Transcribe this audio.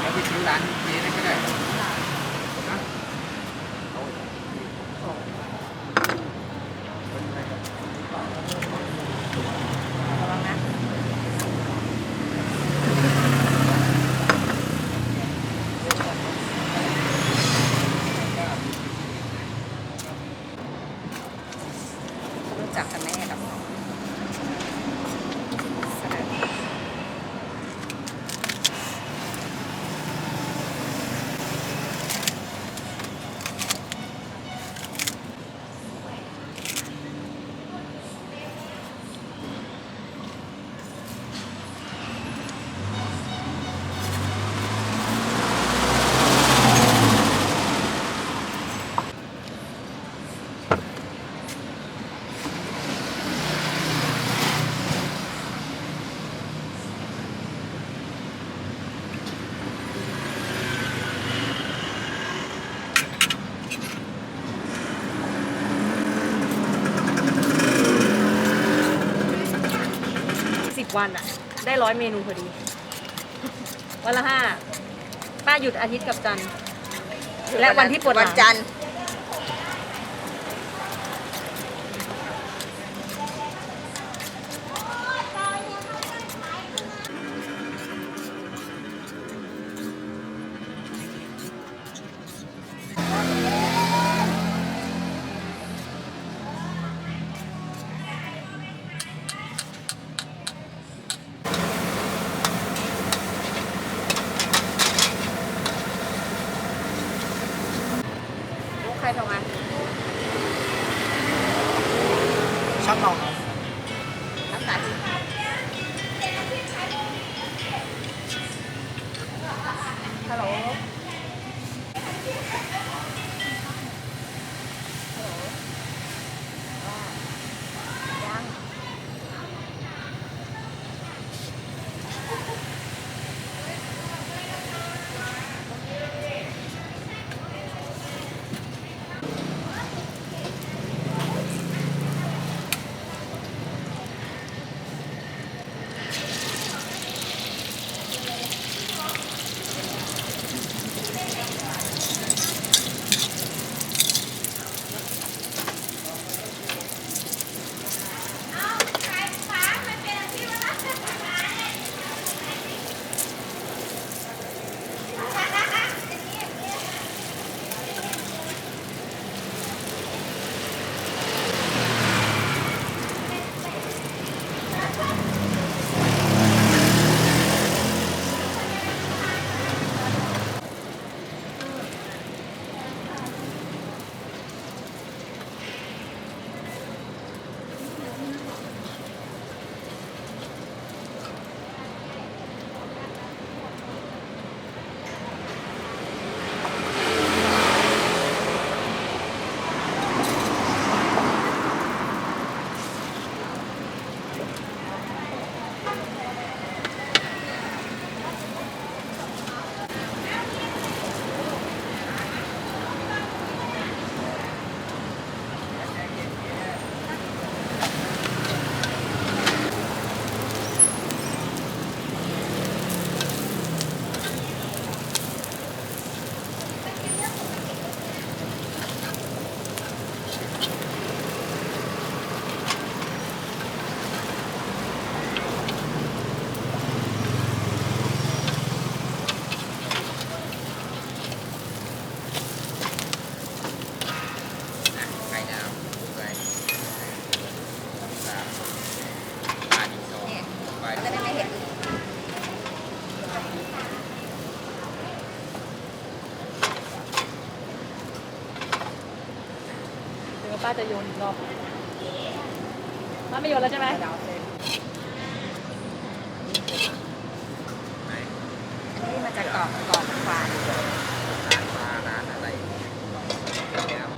เราไปซื้อร้านเจ๊นั่นก็ได้นะ ระวังนะรู้จักกันไหมกับเสด็จ10 วันอะได้100 เมนูพอดี วันละ 5ป้าหยุดอาทิตย์กับจันทร์และวันที่ปวดหลัง วันจันทร์ใครทำงาน ช่างเรา รักษาที่ฮัลโหลยัง ไข่ดาวไป3 ดินสอไป จะได้ไม่เห็น เดี๋ยวป้าจะโยนอีกรอบป้าไม่โยนแล้วใช่ไหม ไหน อันนี้มาจากกรอบควาย ร้านปลาร้านอะไรแล้ว